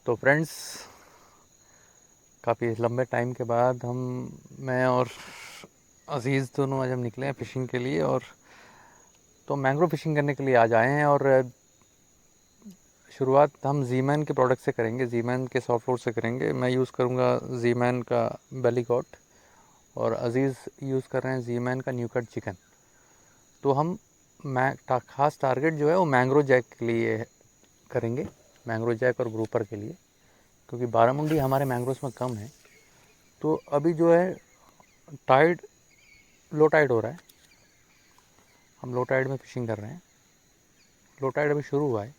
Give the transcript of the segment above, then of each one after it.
तो फ्रेंड्स, काफ़ी लंबे टाइम के बाद मैं और अज़ीज़ दोनों आज हम निकले हैं फ़िशिंग के लिए। और तो मैंग्रोव फ़िशिंग करने के लिए आज आए हैं। और शुरुआत हम ज़ी-मैन के प्रोडक्ट से करेंगे, ज़ी-मैन के सॉफ्ट फ्लोर से करेंगे। मैं यूज़ करूँगा ज़ी-मैन का बेली कॉट और अज़ीज़ यूज़ कर रहे हैं ज़ी-मैन का न्यू कट चिकन। तो हम ख़ास टारगेट जो है वो मैंग्रोव जैक के लिए करेंगे, मैंग्रोव जैक और ग्रुपर के लिए, क्योंकि बारामुंडी हमारे मैंग्रोव्स में कम है। तो अभी जो है टाइड, लो टाइड हो रहा है, हम लो टाइड में फ़िशिंग कर रहे हैं। लो टाइड अभी शुरू हुआ है,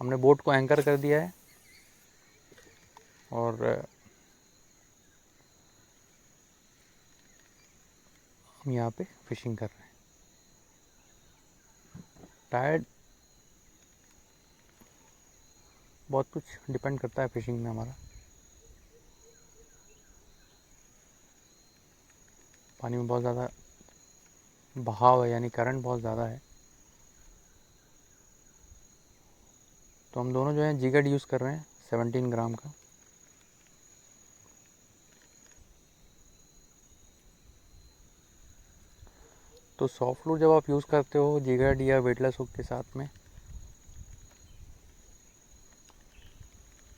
हमने बोट को एंकर कर दिया है और हम यहाँ पे फ़िशिंग कर रहे हैं। टाइड बहुत कुछ डिपेंड करता है फ़िशिंग में हमारा। पानी में बहुत ज़्यादा बहाव है, यानी करंट बहुत ज़्यादा है। तो हम दोनों जो हैं जिगड यूज़ कर रहे हैं 17 ग्राम का। तो सॉफ्ट फ्लूर जब आप यूज़ करते हो जिगड या वेटलेस हुक के साथ में,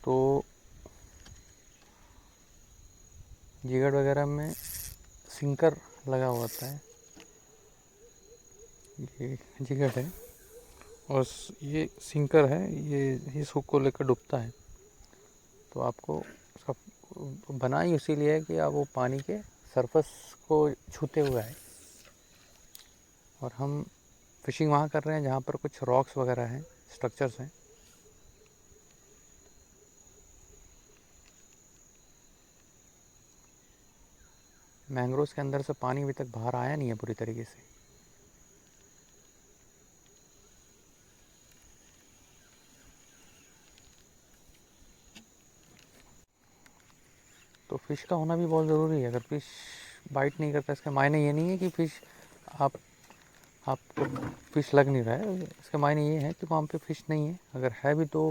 तो जिगड वगैरह में सिंकर लगा हुआ होता है। ये जिगड है और ये सिंकर है, ये इस हुक को लेकर डूबता है। तो आपको उसका बना ही इसीलिए है कि आप वो पानी के सरफेस को छूते हुए आए। और हम फ़िशिंग वहाँ कर रहे हैं जहाँ पर कुछ रॉक्स वगैरह हैं, स्ट्रक्चर्स हैं। मैंग्रोव्स के अंदर से पानी अभी तक बाहर आया नहीं है पूरी तरीके से। तो फ़िश का होना भी बहुत ज़रूरी है। अगर फ़िश बाइट नहीं करता, इसका मायने ये नहीं है कि फ़िश आपको फ़िश लग नहीं रहा है। इसका मायने ये है कि वहाँ पे फ़िश नहीं है। अगर है भी तो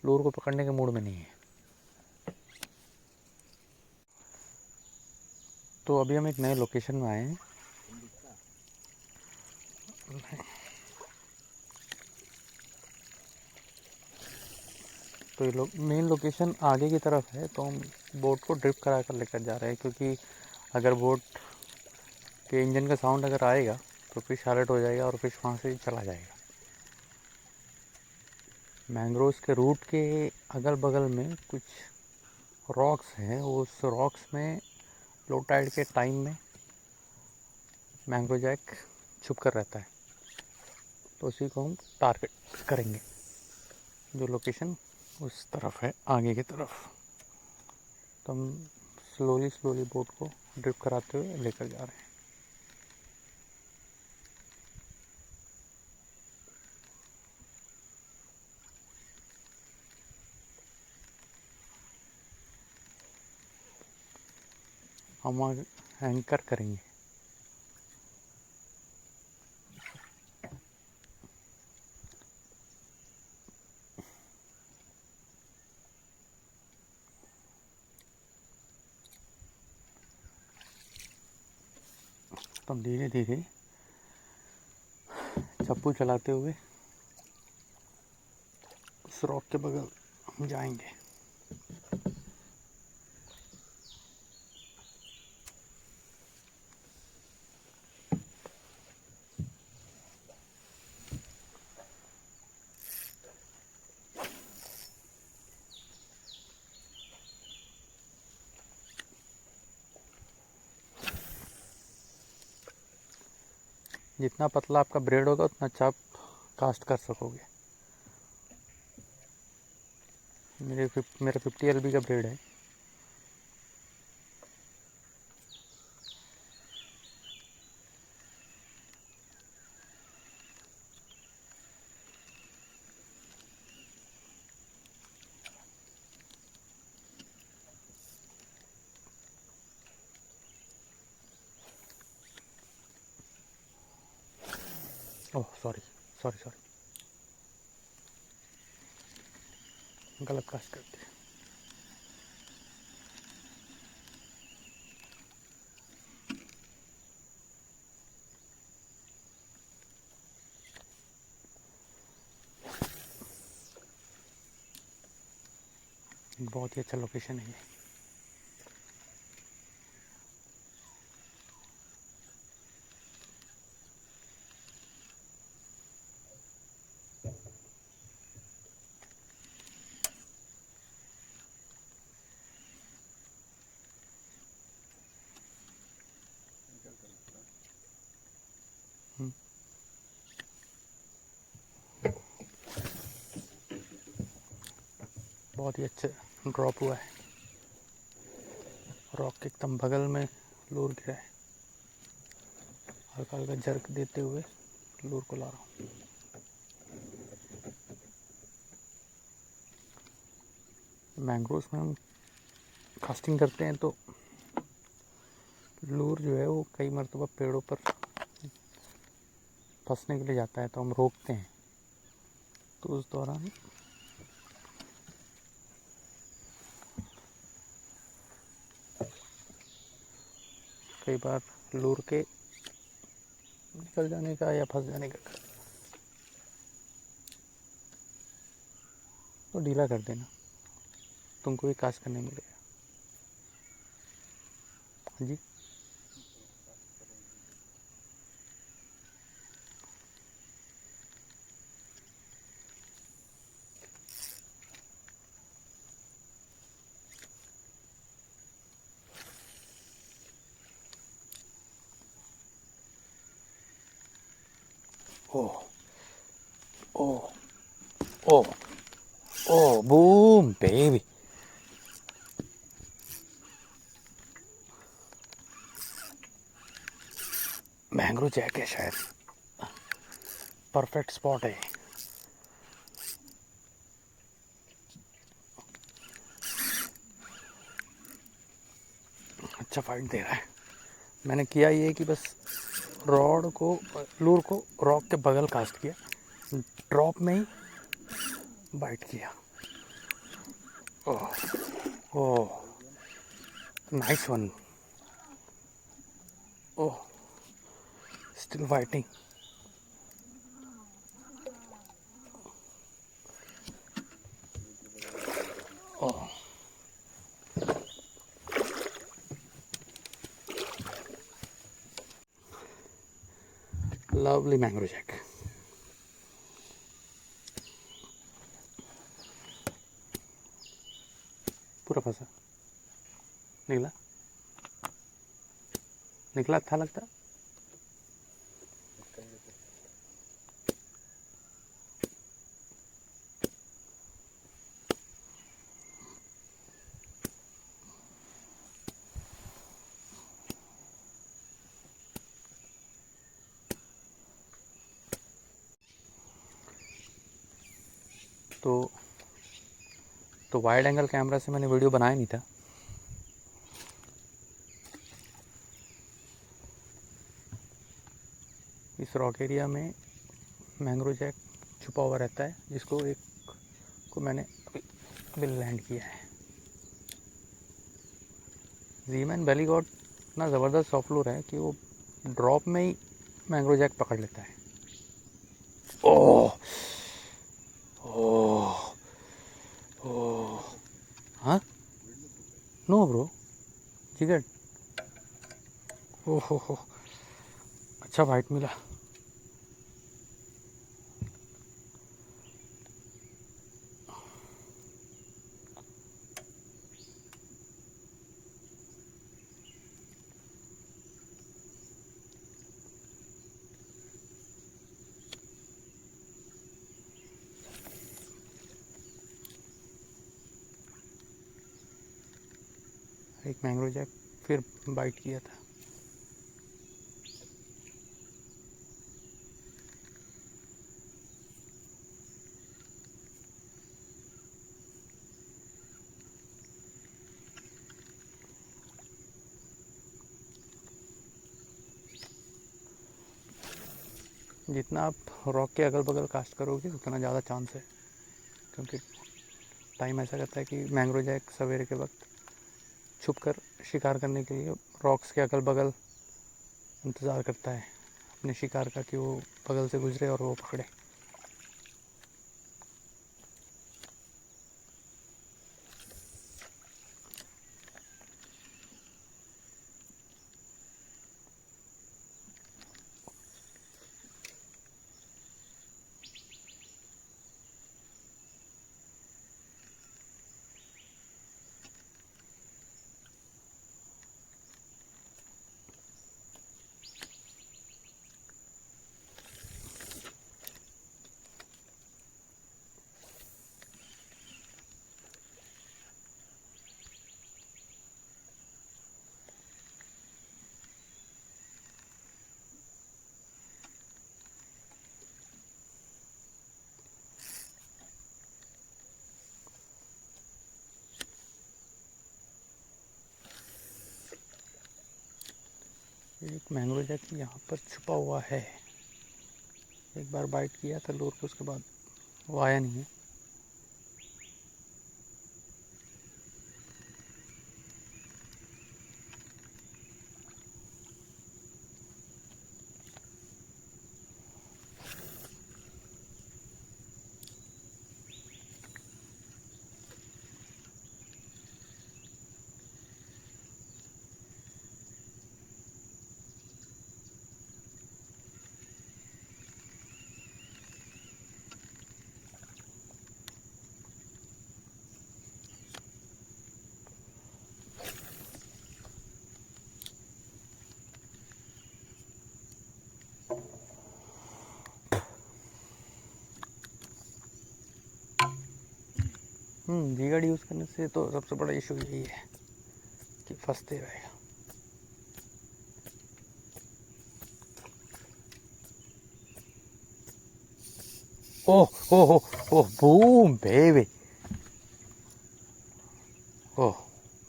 लूर को पकड़ने के मूड में नहीं है। तो अभी हम एक नए लोकेशन में आए हैं। तो ये मेन लोकेशन आगे की तरफ है। तो हम बोट को ड्रिफ्ट करा कर लेकर जा रहे हैं, क्योंकि अगर बोट के इंजन का साउंड अगर आएगा तो फ़िश अलर्ट हो जाएगा और फ़िश वहाँ से चला जाएगा। मैंग्रोव्स के रूट के अगल बगल में कुछ रॉक्स हैं। उस रॉक्स में लो टाइड के टाइम में मैंग्रोव जैक छुप कर रहता है। तो उसी को हम टारगेट करेंगे। जो लोकेशन उस तरफ है, आगे की तरफ। तो हम स्लोली बोट को ड्रिफ्ट कराते हुए लेकर जा रहे हैं। हम वहाँ एंकर करेंगे। तो हम धीरे धीरे चप्पू चलाते हुए उस रॉक के बगल हम जाएंगे। जितना पतला आपका ब्रेड होगा उतना अच्छा आप कास्ट कर सकोगे। मेरा 50 LB का ब्रेड है। ओह सॉरी सॉरी सॉरी, गलत कास्ट कर दिया। बहुत ही अच्छा लोकेशन है ये। बहुत ही अच्छे ड्रॉप हुआ है, रॉक के एकदम बगल में लूर गिरा है। हल्का हल्का जर्क देते हुए लूर को ला रहा हूँ। मैंग्रोव्स में हम कास्टिंग करते हैं तो लूर जो है वो कई मरतबा पेड़ों पर फंसने के लिए जाता है, तो हम रोकते हैं। तो उस दौरान कई बार लूर के निकल जाने का या फंस जाने का तो ढीला कर देना, तुमको भी कास्ट करने मिलेगा। जी ओह oh oh oh boom baby. Mangrove Jack है शायद, परफेक्ट स्पॉट है। अच्छा फाइट दे रहा है। मैंने किया ये कि बस रॉड को लूर को रॉक के बगल कास्ट किया, ड्रॉप में ही बाइट किया। Oh oh nice one. Oh still fighting. Oh lovely mangrove jack. पूरा फंसा, निकला निकला, अच्छा लगता। तो वाइड एंगल कैमरा से मैंने वीडियो बनाया नहीं था। इस रॉक एरिया में मैंग्रो जैक छुपा हुआ रहता है, जिसको एक को मैंने अभी लैंड किया है। ज़ीमैन बेली गॉड इतना ज़बरदस्त सॉफ्ट लूर है कि वो ड्रॉप में ही मैंग्रो जैक पकड़ लेता है। ओह ओह ओह हाँ नो ब्रो जिगर। ओह हो अच्छा फाइट मिला। एक मैंग्रो जैक फिर बाइट किया था। जितना आप रॉक के अगल बगल कास्ट करोगे उतना ज़्यादा चांस है, क्योंकि टाइम ऐसा करता है कि मैंग्रो जैक सवेरे के वक्त छुप कर शिकार करने के लिए रॉक्स के अगल बगल इंतज़ार करता है अपने शिकार का कि वो बगल से गुजरे और वो पकड़े। एक मैंग्रो जैक यहाँ पर छुपा हुआ है। एक बार बाइट किया था लूर को, उसके बाद वो आया नहीं है। जीगार्ड यूज़ करने से तो सबसे बड़ा इशू यही है कि फंसते रहेगा। Oh oh oh boom baby. Oh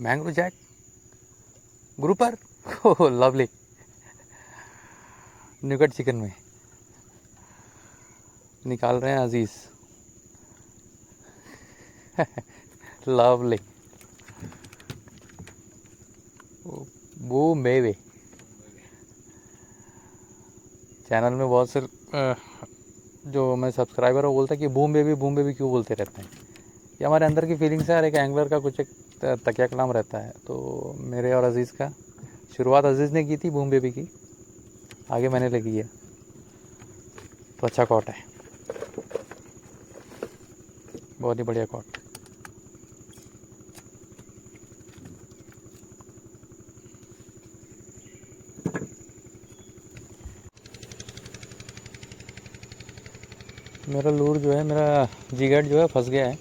mangrove jack grouper. Oh lovely. न्यूगट चिकन में निकाल रहे हैं Aziz. Lovely boom baby. Channel में बहुत से जो मैं सब्सक्राइबर है वो बोलता है कि बूम बेबी क्यों बोलते रहते हैं। ये हमारे अंदर की फीलिंग्स है। और एक एंगलर का कुछ एक तकिया कलाम रहता है। तो मेरे और अजीज़ का शुरुआत अजीज़ ने की थी बूम बेबी की, आगे मैंने लगी है। तो अच्छा कॉट है, बहुत ही बढ़िया कॉट। मेरा लूर जो है, मेरा जिगट जो है फंस गया है।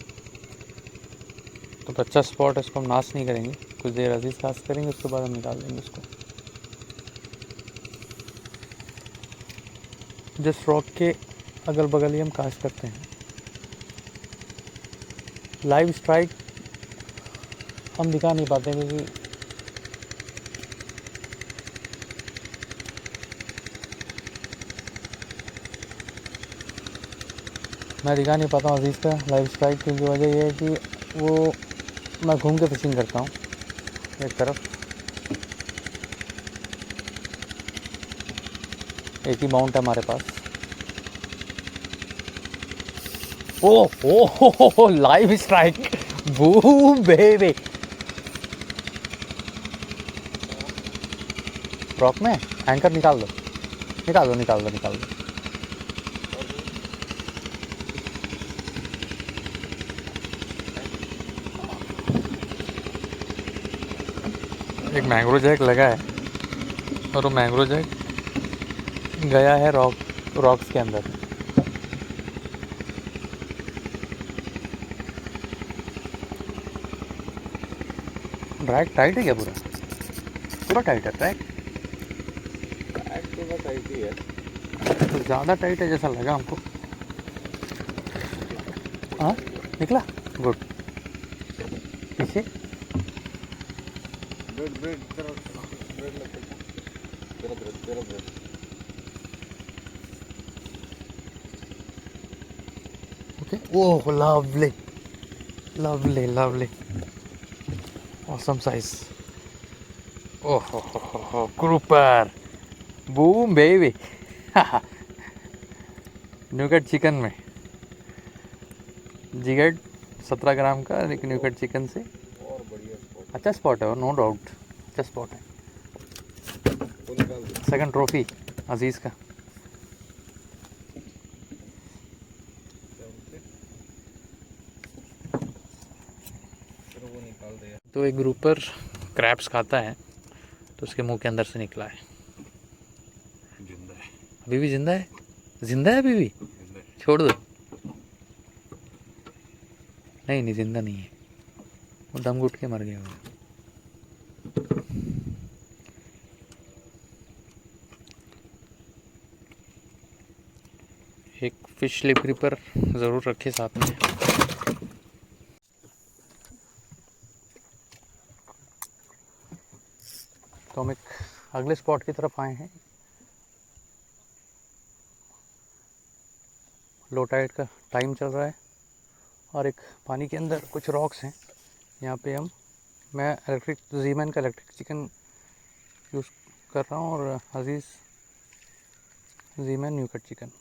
तो अच्छा स्पॉट है, इसको हम नाश नहीं करेंगे, कुछ देर अजीज़ कास्ट करेंगे, उसके बाद हम निकाल देंगे उसको। जिस रॉक के अगल बगल ही हम कास्ट करते हैं। लाइव स्ट्राइक हम दिखा नहीं पाते क्योंकि मैं दिखा नहीं पाता हूँ अजीज़ का लाइव स्ट्राइक, क्योंकि वजह यह है कि वो मैं घूम के फिशिंग करता हूँ एक तरफ, एक ही माउंट है हमारे पास। Oh live strike boom baby. Rock में एंकर निकाल दो, निकाल दो, निकाल दो, निकाल दो। एक मैंग्रो जैक लगा है और वो मैंग्रो जैक गया है रॉक्स के अंदर। ड्रैग टाइट है क्या? पूरा पूरा टाइट है ट्रैक? थोड़ा टाइट ही है, तो ज़्यादा टाइट है जैसा लगा हमको। हाँ निकला, गुड। पीछे ब्रेड लगता है, तेरा bread. Okay. Oh lovely lovely lovely, awesome size. Oh grouper boom baby. न्यूगट चिकन में जिगट 17 ग्राम का, लेकिन न्यूगट चिकन से और बढ़िया स्पॉट अच्छा स्पॉट है, नो डाउट अच्छा स्पॉट है। वो निकाल दो। सेकंड ट्रॉफी अजीज़ का। फिर वो निकाल दे। तो एक ग्रुपर क्रैब्स खाता है, तो उसके मुंह के अंदर से निकला है। जिंदा है, अभी भी जिंदा है, जिंदा है अभी भी। जिंदा है। छोड़ दो। नहीं नहीं जिंदा नहीं है, वो दम घुट के मर गया वो। एक फिश लिप ग्रिपर ज़रूर रखे साथ में। तो हम एक अगले स्पॉट की तरफ आए हैं। लो टाइड का टाइम चल रहा है और एक पानी के अंदर कुछ रॉक्स हैं। यहाँ पे मैं ज़ीमैन का इलेक्ट्रिक चिकन यूज़ कर रहा हूँ और अजीज़ ज़ीमैन न्यू कट चिकन।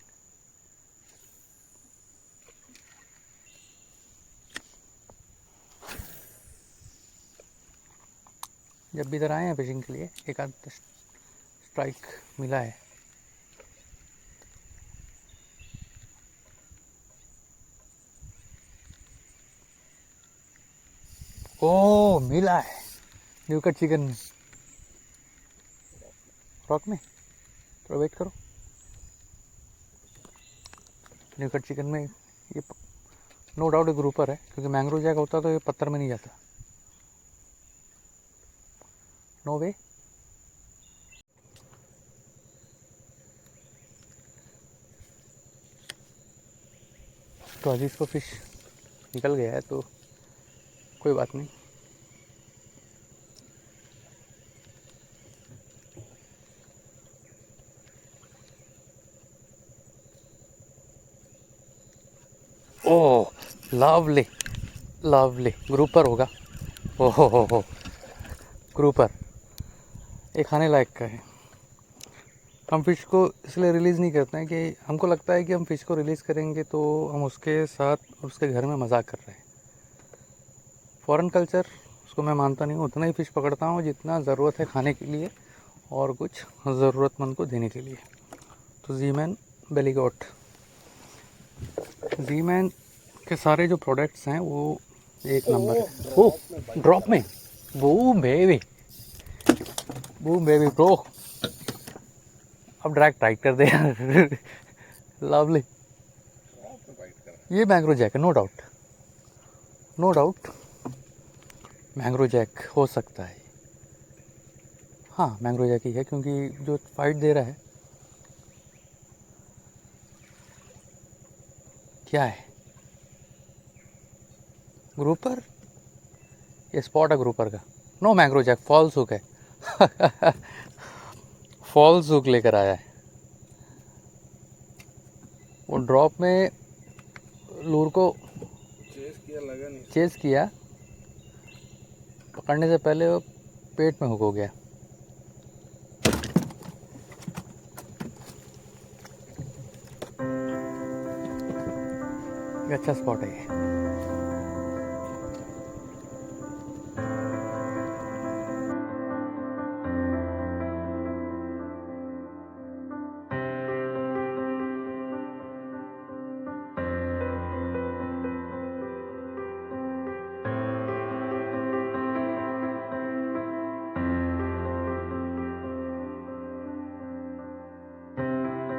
जब भी इधर आए हैं फिशिंग के लिए एक आध स्ट्राइक मिला है। ओ मिला है न्यू कट चिकन में, रॉक में। थोड़ा वेट करो। न्यू कट चिकन में ये नो डाउट एक ग्रुपर है, क्योंकि मैंग्रोव जैक होता तो ये पत्थर में नहीं जाता। नो वे। तो अजीज़ को फिश निकल गया है तो कोई बात नहीं। ओह लवली लवली, ग्रुपर होगा। ओहो हो ग्रुपर, ये खाने लायक का है। हम फ़िश को इसलिए रिलीज़ नहीं करते हैं कि हमको लगता है कि हम फ़िश को रिलीज़ करेंगे तो हम उसके साथ उसके घर में मजाक कर रहे हैं। फॉरेन कल्चर उसको मैं मानता नहीं हूँ। उतना ही फ़िश पकड़ता हूँ जितना ज़रूरत है खाने के लिए और कुछ ज़रूरतमंद को देने के लिए। तो ज़ीमैन बेलीगॉट, ज़ीमैन के सारे जो प्रोडक्ट्स हैं वो एक नंबर है। ओह ड्रॉप में, boom baby, boom baby bro. अब ड्रैग टाइट कर दे यार। लवली। ये मैंग्रोव जैक है, no doubt, no doubt mangrove jack हो सकता है। हाँ मैंग्रोव जैक ही है, क्योंकि जो फाइट दे रहा है क्या है, ग्रुपर। ये स्पॉट है ग्रुपर का। No mangrove jack, false hook है। फॉल्स हुक लेकर आया है। वो ड्रॉप में लूर को चेस किया, पकड़ने से पहले वो पेट में हुक हो गया। ये अच्छा स्पॉट है ये।